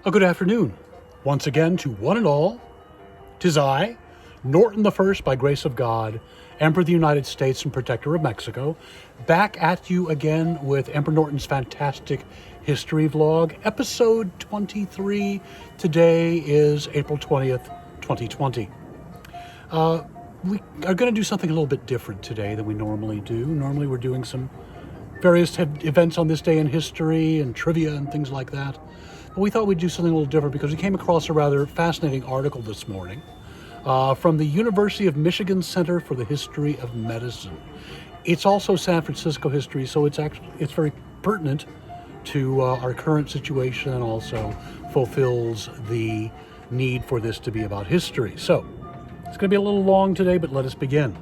A good afternoon, once again to one and all. 'Tis I, Norton the First, by grace of God, Emperor of the United States and Protector of Mexico, back at you again with Emperor Norton's fantastic history vlog, episode 23. Today is April 20th, 2020. We are going to do something a little bit different today than we normally do. Normally we're doing some various events on this day in history and trivia and things like that. But we thought we'd do something a little different because we came across a rather fascinating article this morning from the University of Michigan Center for the History of Medicine. It's also San Francisco history, so it's very pertinent to our current situation and also fulfills the need for this to be about history. So it's going to be a little long today, but let us begin.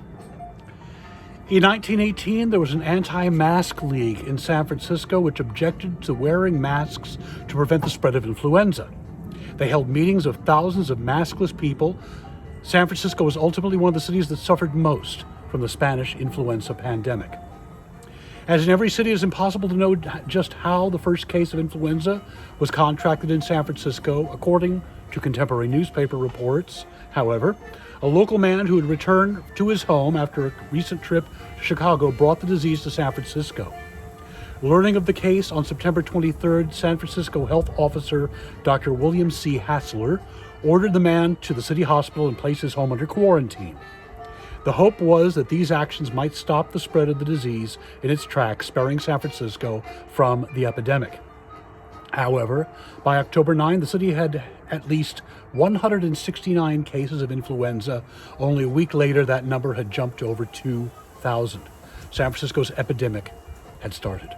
In 1918, there was an anti-mask league in San Francisco which objected to wearing masks to prevent the spread of influenza. They held meetings of thousands of maskless people. San Francisco was ultimately one of the cities that suffered most from the Spanish influenza pandemic. As in every city, it is impossible to know just how the first case of influenza was contracted in San Francisco, according to contemporary newspaper reports. However, a local man who had returned to his home after a recent trip to Chicago brought the disease to San Francisco. Learning of the case on September 23rd, San Francisco health officer Dr. William C. Hassler ordered the man to the city hospital and placed his home under quarantine. The hope was that these actions might stop the spread of the disease in its tracks, sparing San Francisco from the epidemic. However, by October 9, the city had at least 169 cases of influenza. Only a week later, that number had jumped to over 2,000. San Francisco's epidemic had started.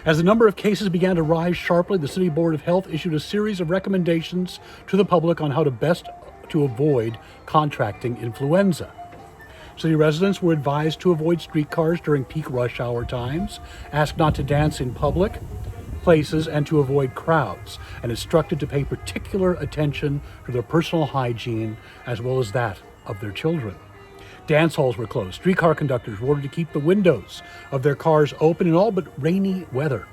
As the number of cases began to rise sharply, the City Board of Health issued a series of recommendations to the public on how to best to avoid contracting influenza. City residents were advised to avoid streetcars during peak rush hour times, asked not to dance in public places, and to avoid crowds, and instructed to pay particular attention to their personal hygiene as well as that of their children. Dance halls were closed. Streetcar conductors were ordered to keep the windows of their cars open in all but rainy weather.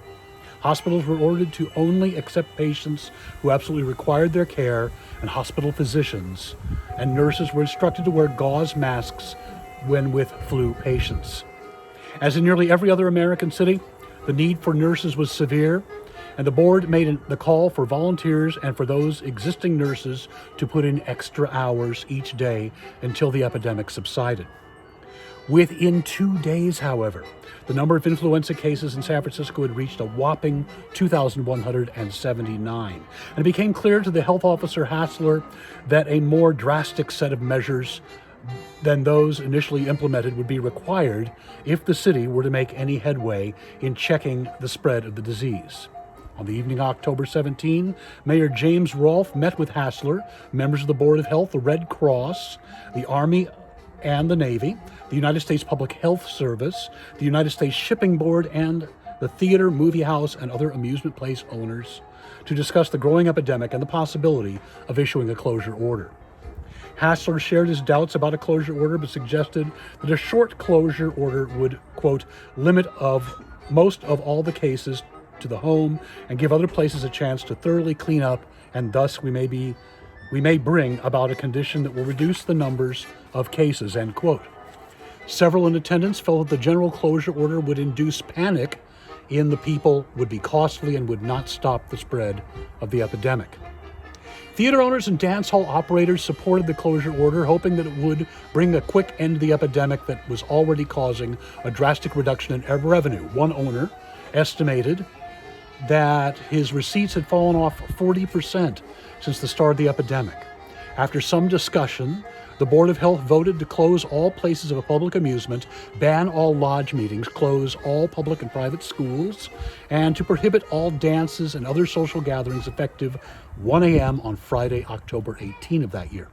Hospitals were ordered to only accept patients who absolutely required their care, and hospital physicians and nurses were instructed to wear gauze masks when with flu patients. As in nearly every other American city, the need for nurses was severe, and the board made the call for volunteers and for those existing nurses to put in extra hours each day until the epidemic subsided. Within 2 days, however, the number of influenza cases in San Francisco had reached a whopping 2,179. And it became clear to the health officer Hassler that a more drastic set of measures than those initially implemented would be required if the city were to make any headway in checking the spread of the disease. On the evening of October 17, Mayor James Rolfe met with Hassler, members of the Board of Health, the Red Cross, the Army and the Navy, the United States Public Health Service, the United States Shipping Board, and the theater, movie house, and other amusement place owners to discuss the growing epidemic and the possibility of issuing a closure order. Hassler shared his doubts about a closure order, but suggested that a short closure order would, quote, limit of most of all the cases to the home and give other places a chance to thoroughly clean up, and thus we may bring about a condition that will reduce the numbers of cases, end quote. Several in attendance felt that the general closure order would induce panic in the people, would be costly, and would not stop the spread of the epidemic. Theater owners and dance hall operators supported the closure order, hoping that it would bring a quick end to the epidemic that was already causing a drastic reduction in revenue. One owner estimated that his receipts had fallen off 40% since the start of the epidemic. After some discussion, the Board of Health voted to close all places of public amusement, ban all lodge meetings, close all public and private schools, and to prohibit all dances and other social gatherings effective 1 a.m. on Friday, October 18 of that year.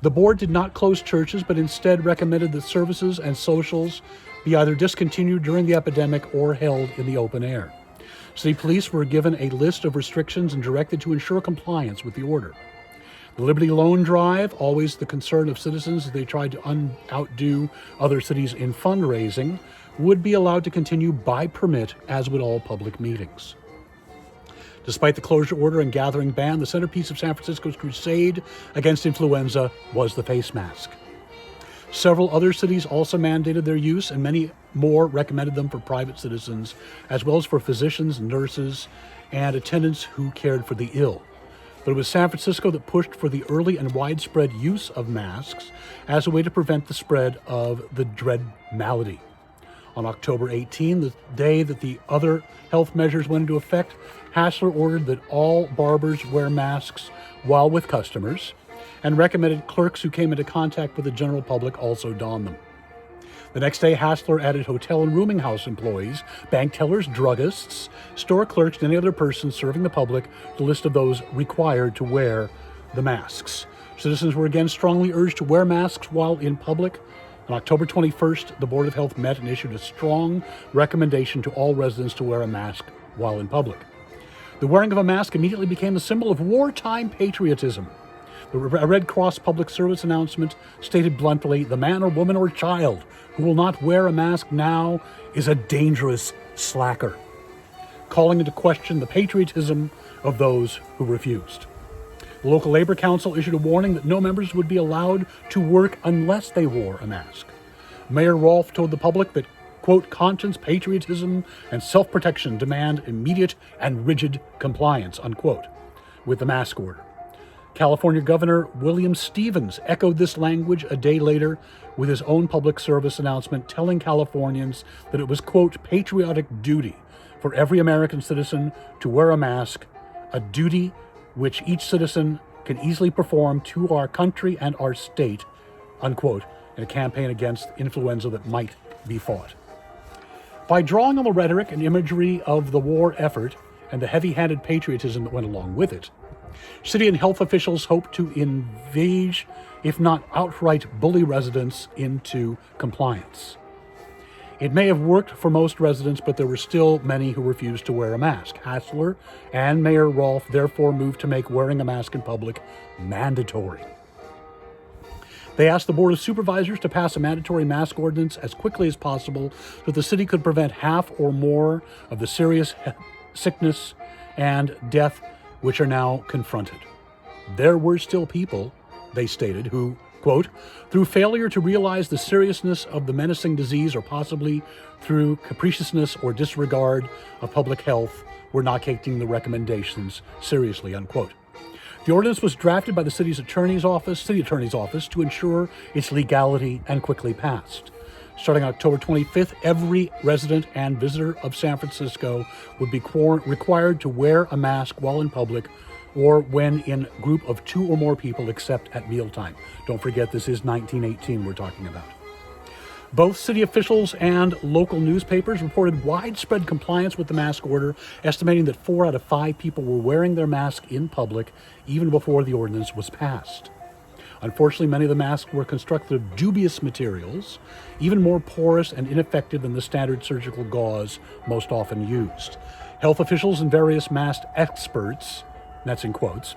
The board did not close churches, but instead recommended that services and socials be either discontinued during the epidemic or held in the open air. City police were given a list of restrictions and directed to ensure compliance with the order. The Liberty Loan Drive, always the concern of citizens as they tried to outdo other cities in fundraising, would be allowed to continue by permit, as would all public meetings. Despite the closure order and gathering ban, the centerpiece of San Francisco's crusade against influenza was the face mask. Several other cities also mandated their use, and many more recommended them for private citizens, as well as for physicians, nurses, and attendants who cared for the ill. But it was San Francisco that pushed for the early and widespread use of masks as a way to prevent the spread of the dread malady. On October 18, the day that the other health measures went into effect, Hassler ordered that all barbers wear masks while with customers, and recommended clerks who came into contact with the general public also don them. The next day, Hassler added hotel and rooming house employees, bank tellers, druggists, store clerks, and any other person serving the public to the list of those required to wear the masks. Citizens were again strongly urged to wear masks while in public. On October 21st, the Board of Health met and issued a strong recommendation to all residents to wear a mask while in public. The wearing of a mask immediately became a symbol of wartime patriotism. A Red Cross public service announcement stated bluntly, "The man or woman or child who will not wear a mask now is a dangerous slacker," calling into question the patriotism of those who refused. The local labor council issued a warning that no members would be allowed to work unless they wore a mask. Mayor Rolfe told the public that, quote, "conscience, patriotism, and self-protection demand immediate and rigid compliance," unquote, with the mask order. California Governor William Stevens echoed this language a day later with his own public service announcement telling Californians that it was, quote, "patriotic duty for every American citizen to wear a mask, a duty which each citizen can easily perform to our country and our state," unquote, in a campaign against influenza that might be fought. By drawing on the rhetoric and imagery of the war effort and the heavy-handed patriotism that went along with it, city and health officials hoped to engage, if not outright bully residents into compliance. It may have worked for most residents, but there were still many who refused to wear a mask. Hassler and Mayor Rolfe therefore moved to make wearing a mask in public mandatory. They asked the Board of Supervisors to pass a mandatory mask ordinance as quickly as possible so that the city could prevent half or more of the serious sickness and death which are now confronted. There were still people, they stated, who, quote, "through failure to realize the seriousness of the menacing disease or possibly through capriciousness or disregard of public health, were not taking the recommendations seriously," unquote. The ordinance was drafted by the city attorney's office to ensure its legality and quickly passed. Starting October 25th, every resident and visitor of San Francisco would be required to wear a mask while in public or when in a group of 2 or more people except at mealtime. Don't forget, this is 1918 we're talking about. Both city officials and local newspapers reported widespread compliance with the mask order, estimating that 4 out of 5 people were wearing their mask in public even before the ordinance was passed. Unfortunately, many of the masks were constructed of dubious materials, even more porous and ineffective than the standard surgical gauze most often used. Health officials and various mask experts, that's in quotes,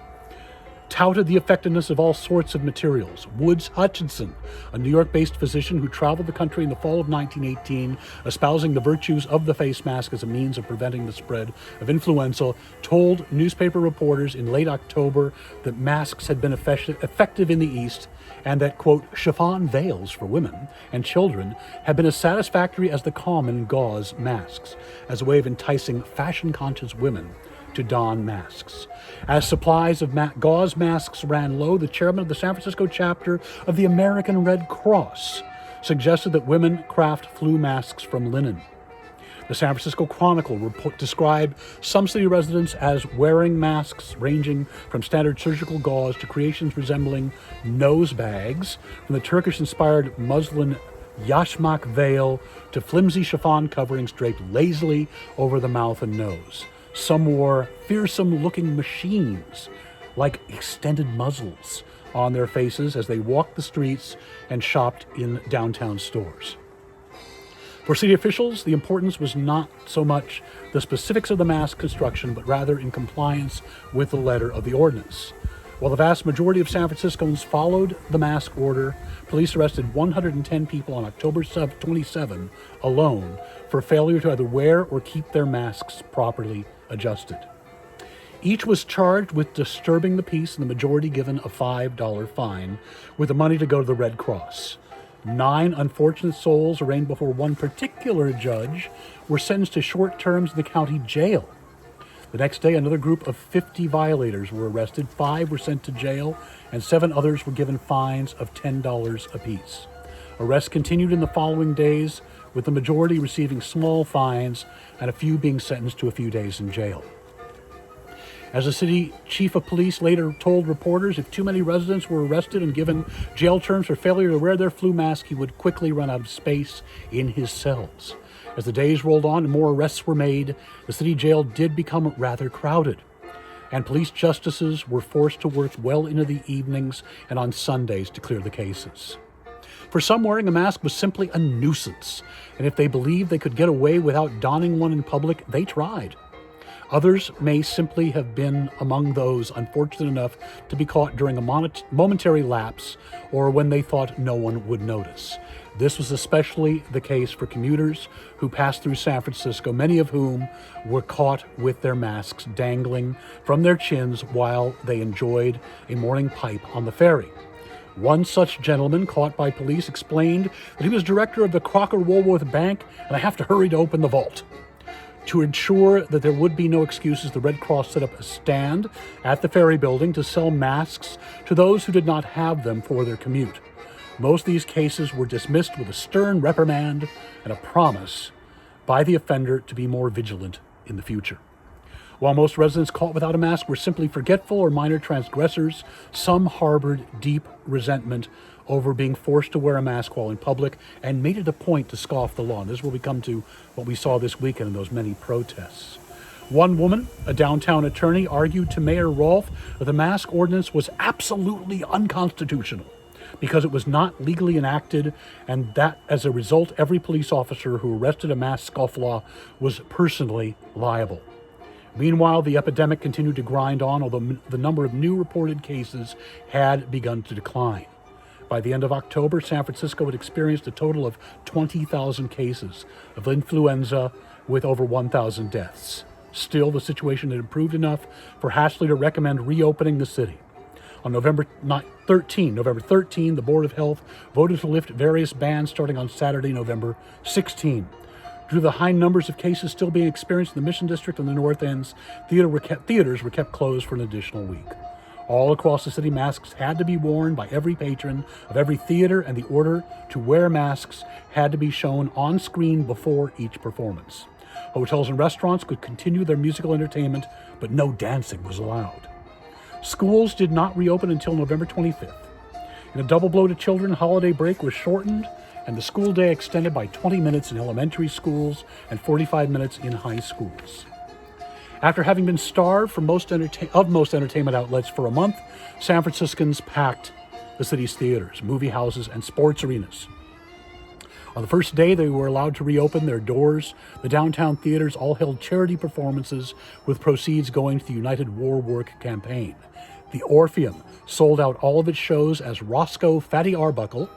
touted the effectiveness of all sorts of materials. Woods Hutchinson, a New York-based physician who traveled the country in the fall of 1918, espousing the virtues of the face mask as a means of preventing the spread of influenza, told newspaper reporters in late October that masks had been effective in the East and that, quote, "chiffon veils for women and children had been as satisfactory as the common gauze masks, as a way of enticing fashion-conscious women to don masks." As supplies of gauze masks ran low, the chairman of the San Francisco chapter of the American Red Cross suggested that women craft flu masks from linen. The San Francisco Chronicle described some city residents as wearing masks ranging from standard surgical gauze to creations resembling nose bags, from the Turkish-inspired muslin yashmak veil to flimsy chiffon coverings draped lazily over the mouth and nose. Some wore fearsome-looking machines, like extended muzzles, on their faces as they walked the streets and shopped in downtown stores. For city officials, the importance was not so much the specifics of the mask construction, but rather in compliance with the letter of the ordinance. While the vast majority of San Franciscans followed the mask order, police arrested 110 people on October 27 alone for failure to either wear or keep their masks properly adjusted. Each was charged with disturbing the peace, and the majority given a $5 fine, with the money to go to the Red Cross. 9 unfortunate souls arraigned before one particular judge were sentenced to short terms in the county jail. The next day, another group of 50 violators were arrested. 5 were sent to jail, and 7 others were given fines of $10 apiece. Arrests continued in the following days, with the majority receiving small fines and a few being sentenced to a few days in jail. As the city chief of police later told reporters, if too many residents were arrested and given jail terms for failure to wear their flu mask, he would quickly run out of space in his cells. As the days rolled on and more arrests were made, the city jail did become rather crowded, and police justices were forced to work well into the evenings and on Sundays to clear the cases. For some, wearing a mask was simply a nuisance, and if they believed they could get away without donning one in public, they tried. Others may simply have been among those unfortunate enough to be caught during a momentary lapse or when they thought no one would notice. This was especially the case for commuters who passed through San Francisco, many of whom were caught with their masks dangling from their chins while they enjoyed a morning pipe on the ferry. One such gentleman caught by police explained that he was director of the Crocker Woolworth Bank and I have to hurry to open the vault. To ensure that there would be no excuses, the Red Cross set up a stand at the ferry building to sell masks to those who did not have them for their commute. Most of these cases were dismissed with a stern reprimand and a promise by the offender to be more vigilant in the future. While most residents caught without a mask were simply forgetful or minor transgressors, some harbored deep resentment over being forced to wear a mask while in public and made it a point to scoff the law. And this is where we come to what we saw this weekend in those many protests. One woman, a downtown attorney, argued to Mayor Rolfe that the mask ordinance was absolutely unconstitutional because it was not legally enacted, and that as a result, every police officer who arrested a mask scofflaw was personally liable. Meanwhile, the epidemic continued to grind on, although the number of new reported cases had begun to decline. By the end of October, San Francisco had experienced a total of 20,000 cases of influenza with over 1,000 deaths. Still, the situation had improved enough for Hassler to recommend reopening the city. On November 13, the Board of Health voted to lift various bans starting on Saturday, November 16. Due to the high numbers of cases still being experienced in the Mission District and the North Ends, theaters were kept closed for an additional week. All across the city, masks had to be worn by every patron of every theater, and the order to wear masks had to be shown on screen before each performance. Hotels and restaurants could continue their musical entertainment, but no dancing was allowed. Schools did not reopen until November 25th. In a double blow to children, holiday break was shortened, and the school day extended by 20 minutes in elementary schools and 45 minutes in high schools. After having been starved of most entertainment outlets for a month, San Franciscans packed the city's theaters, movie houses, and sports arenas. On the first day they were allowed to reopen their doors, the downtown theaters all held charity performances with proceeds going to the United War Work campaign. The Orpheum sold out all of its shows as Roscoe Fatty Arbuckle,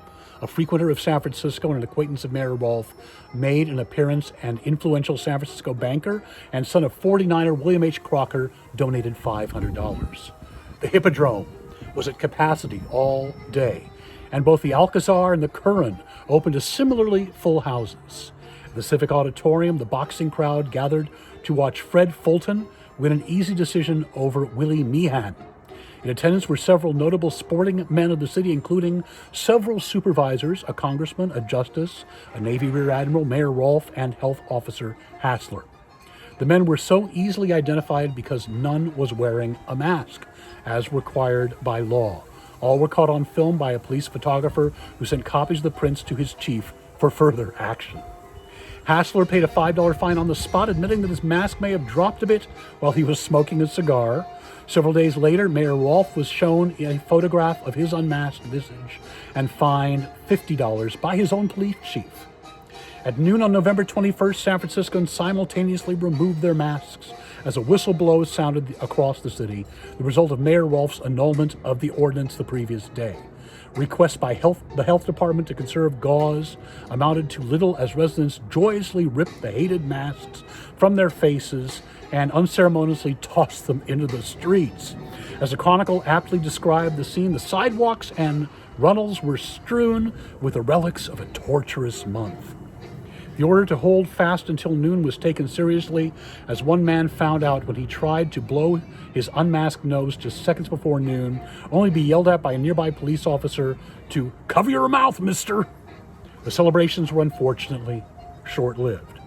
a frequenter of San Francisco and an acquaintance of Mayor Rolfe, made an appearance, and influential San Francisco banker and son of 49er William H. Crocker donated $500. The Hippodrome was at capacity all day, and both the Alcazar and the Curran opened to similarly full houses. At the Civic Auditorium, the boxing crowd gathered to watch Fred Fulton win an easy decision over Willie Meehan. In attendance were several notable sporting men of the city, including several supervisors, a congressman, a justice, a Navy Rear Admiral, Mayor Rolfe, and Health Officer Hassler. The men were so easily identified because none was wearing a mask, as required by law. All were caught on film by a police photographer who sent copies of the prints to his chief for further action. Hassler paid a $5 fine on the spot, admitting that his mask may have dropped a bit while he was smoking a cigar. Several days later, Mayor Rolfe was shown a photograph of his unmasked visage and fined $50 by his own police chief. At noon on November 21st, San Franciscans simultaneously removed their masks as a whistle blow sounded across the city, the result of Mayor Rolfe's annulment of the ordinance the previous day. Requests by the health department to conserve gauze amounted to little as residents joyously ripped the hated masks from their faces and unceremoniously tossed them into the streets. As the Chronicle aptly described the scene, the sidewalks and runnels were strewn with the relics of a torturous month. The order to hold fast until noon was taken seriously, as one man found out when he tried to blow his unmasked nose just seconds before noon, only to be yelled at by a nearby police officer to "Cover your mouth, mister!" The celebrations were unfortunately short-lived.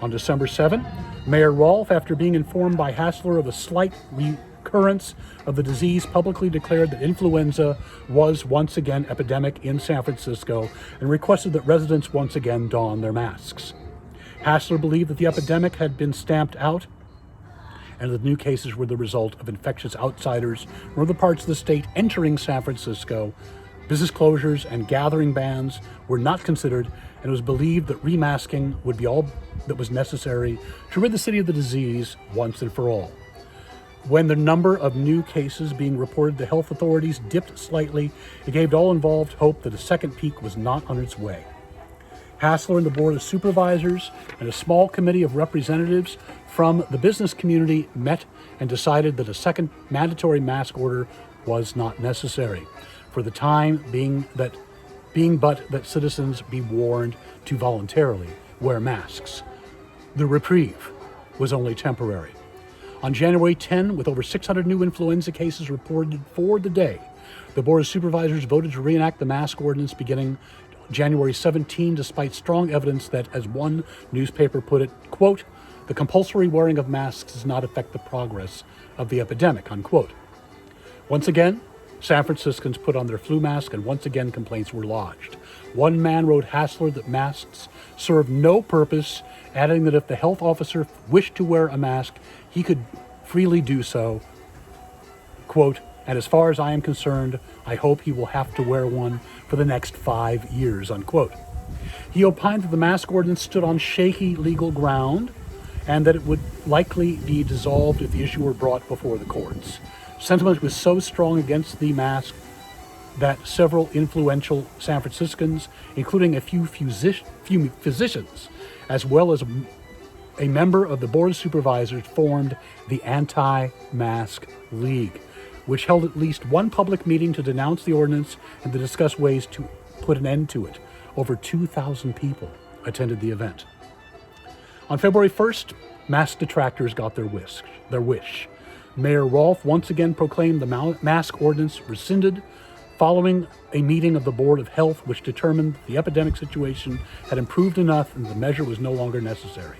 On December 7, Mayor Rolfe, after being informed by Hassler of a slight recurrence of the disease, publicly declared that influenza was once again epidemic in San Francisco and requested that residents once again don their masks. Hassler believed that the epidemic had been stamped out and the new cases were the result of infectious outsiders from other parts of the state entering San Francisco. Business closures and gathering bans were not considered, and it was believed that remasking would be all that was necessary to rid the city of the disease once and for all. When the number of new cases being reported to health authorities dipped slightly, it gave all involved hope that a second peak was not on its way. Hassler and the Board of Supervisors and a small committee of representatives from the business community met and decided that a second mandatory mask order was not necessary, for the time being but that citizens be warned to voluntarily wear masks. The reprieve was only temporary. On January 10, with over 600 new influenza cases reported for the day, the Board of Supervisors voted to reenact the mask ordinance beginning January 17, despite strong evidence that, as one newspaper put it, quote, "the compulsory wearing of masks does not affect the progress of the epidemic," unquote. Once again, San Franciscans put on their flu mask, and once again complaints were lodged. One man wrote Hassler that masks serve no purpose, adding that if the health officer wished to wear a mask, he could freely do so. Quote, "and as far as I am concerned, I hope he will have to wear one for the next 5 years," unquote. He opined that the mask ordinance stood on shaky legal ground and that it would likely be dissolved if the issue were brought before the courts. Sentiment was so strong against the mask that several influential San Franciscans, including a few physicians, as well as a member of the Board of Supervisors, formed the Anti-Mask League, which held at least one public meeting to denounce the ordinance and to discuss ways to put an end to it. Over 2,000 people attended the event. On February 1st, mask detractors got their wish. Mayor Rolfe once again proclaimed the mask ordinance rescinded, following a meeting of the Board of Health, which determined the epidemic situation had improved enough and the measure was no longer necessary.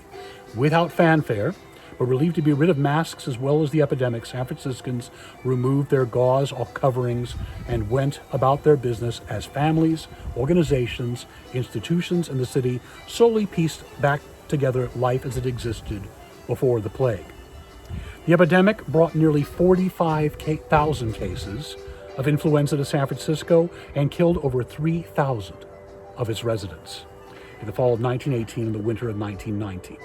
Without fanfare, but relieved to be rid of masks as well as the epidemic, San Franciscans removed their gauze coverings and went about their business as families, organizations, institutions, and the city slowly pieced back together life as it existed before the plague. The epidemic brought nearly 45,000 cases of influenza to San Francisco and killed over 3,000 of its residents in the fall of 1918 and the winter of 1919.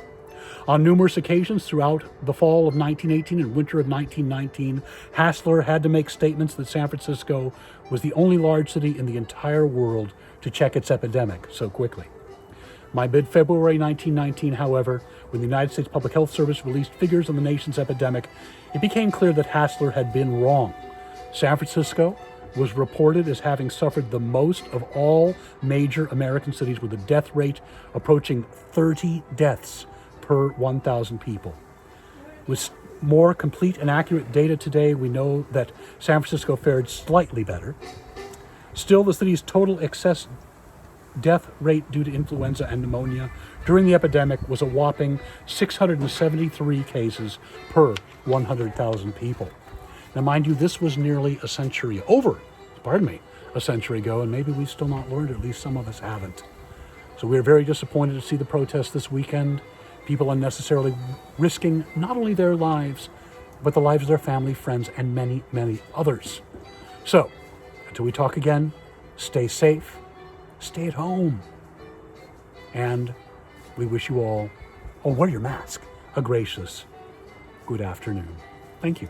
On numerous occasions throughout the fall of 1918 and winter of 1919, Hassler had to make statements that San Francisco was the only large city in the entire world to check its epidemic so quickly. By mid-February 1919, however, when the United States Public Health Service released figures on the nation's epidemic, it became clear that Hassler had been wrong. San Francisco was reported as having suffered the most of all major American cities, with a death rate approaching 30 deaths per 1,000 people. With more complete and accurate data today, we know that San Francisco fared slightly better. Still, the city's total excess death rate due to influenza and pneumonia during the epidemic was a whopping 673 cases per 100,000 people. Now, mind you, this was nearly a century ago, and maybe we've still not learned, or at least some of us haven't. So we're very disappointed to see the protests this weekend. People unnecessarily risking not only their lives, but the lives of their family, friends, and many, many others. So, until we talk again, stay safe, stay at home, and we wish you all, wear your mask, a gracious good afternoon. Thank you.